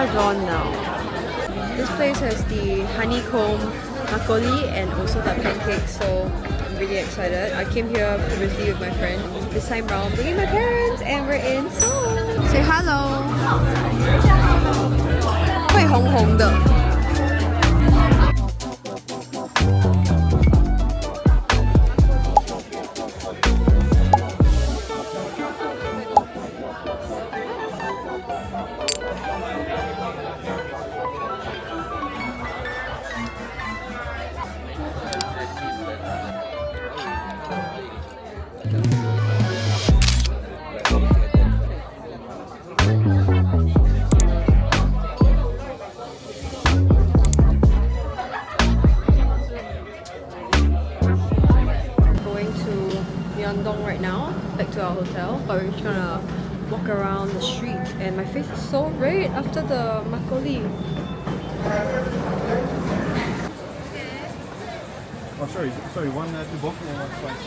Sinsajeon now. This place has the honeycomb makgeolli and also the pancakes, so I'm really excited. I came here previously with my friend. This time round, I'm bringing my parents and we're in Seoul. Say hello. 会红红的。Right now, back to our hotel, but we're just gonna walk around the streets and my face is so red after the makgeolli. Oh, sorry, one two buffalo, one slice.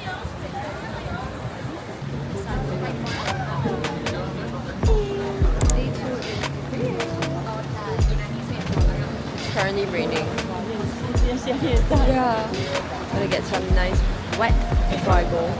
It's currently raining. Yeah, gonna get some nice wet before I go.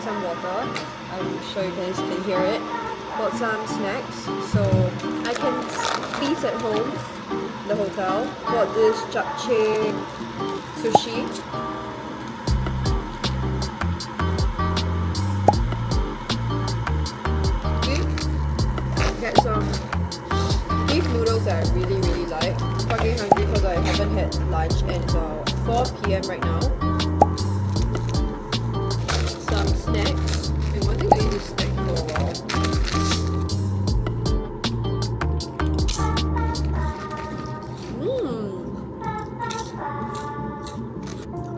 Some water. I'm sure you guys can hear it. Bought some snacks so I can feast at home. The hotel. Bought this japchae sushi. Get some beef noodles that I really like. Fucking hungry because I haven't had lunch and it's 4 PM right now. Snacks. And one thing I need to snack for a while.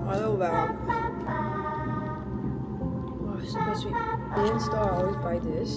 I love that. Wow, super sweet. In store, I always buy this.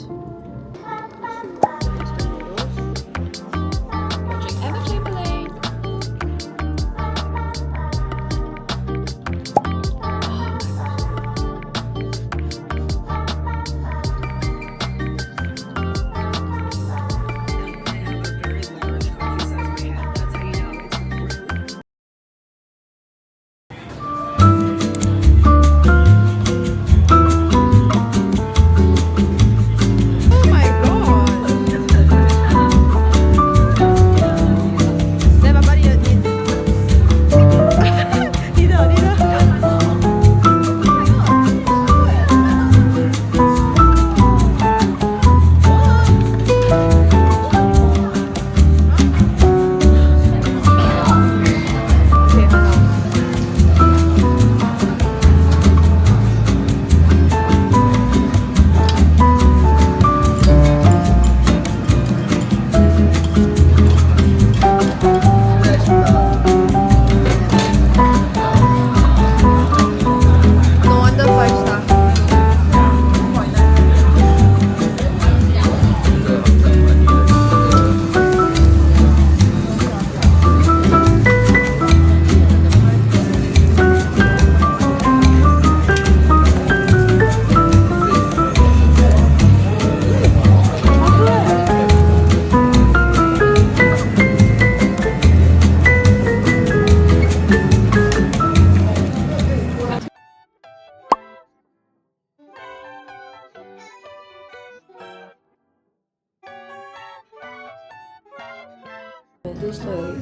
This like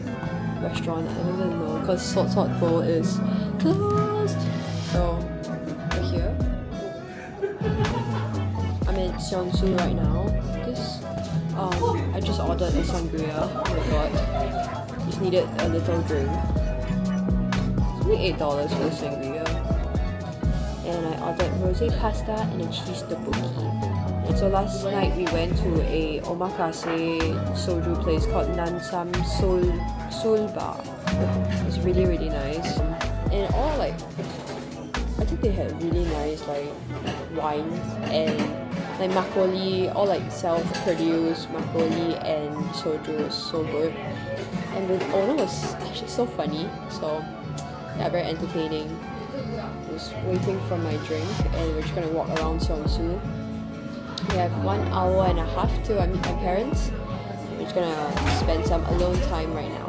restaurant, I don't even know because Salt Bowl is closed. So we're here. I'm in Seongsu right now. This I just ordered a sangria. Oh my god. Just needed a little drink. It's only $8 for the sangria. And I ordered rosé pasta and a cheese tteokbokki. So last night we went to a omakase soju place called Nansam Seoul Bar. It's really really nice, and all like I think they had really nice like wines and like makgeolli, all like self-produced makgeolli and soju was so good. And the owner was actually so funny, so yeah, very entertaining. Just waiting for my drink, and we're just gonna walk around Seongsu. We have 1 hour and a half till I meet my parents. We're just gonna spend some alone time right now.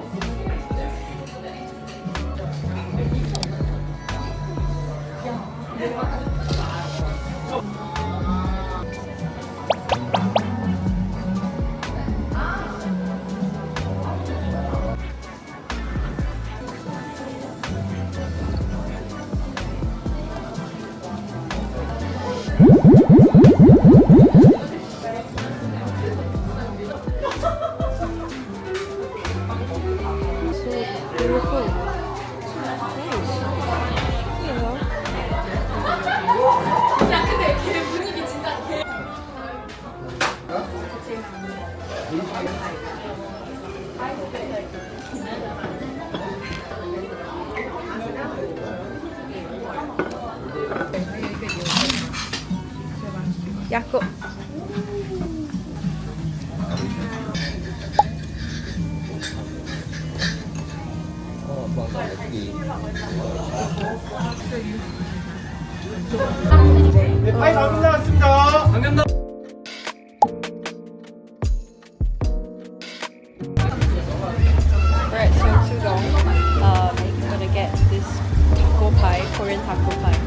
Yakult. 빨리 방금 나왔습니다. We're at Seongsu. I'm gonna get this taco pie, Korean taco pie.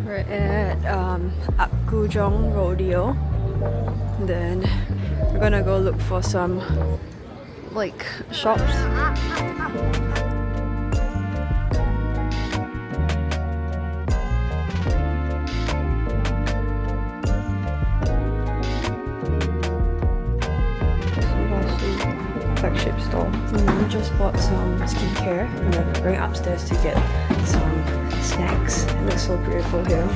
We're at Apgujeong Rodeo. Then we're gonna go look for some like shops. Flagship store. We just bought some skincare and we're going upstairs to get some snacks. It looks so beautiful here.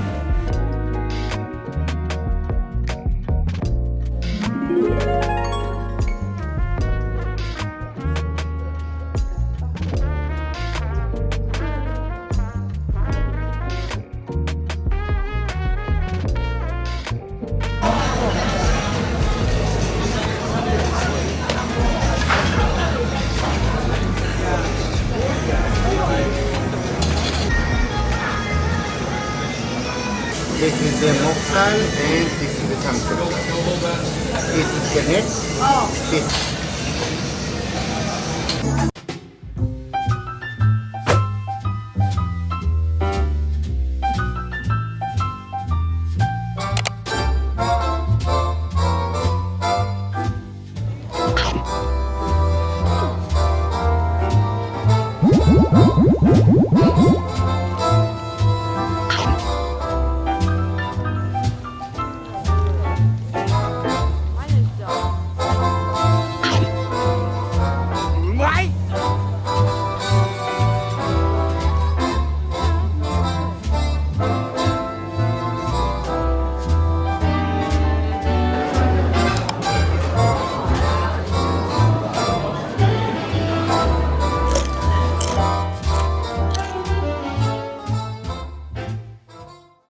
This is the moksal and this is the samgyeopsal. This is the net. This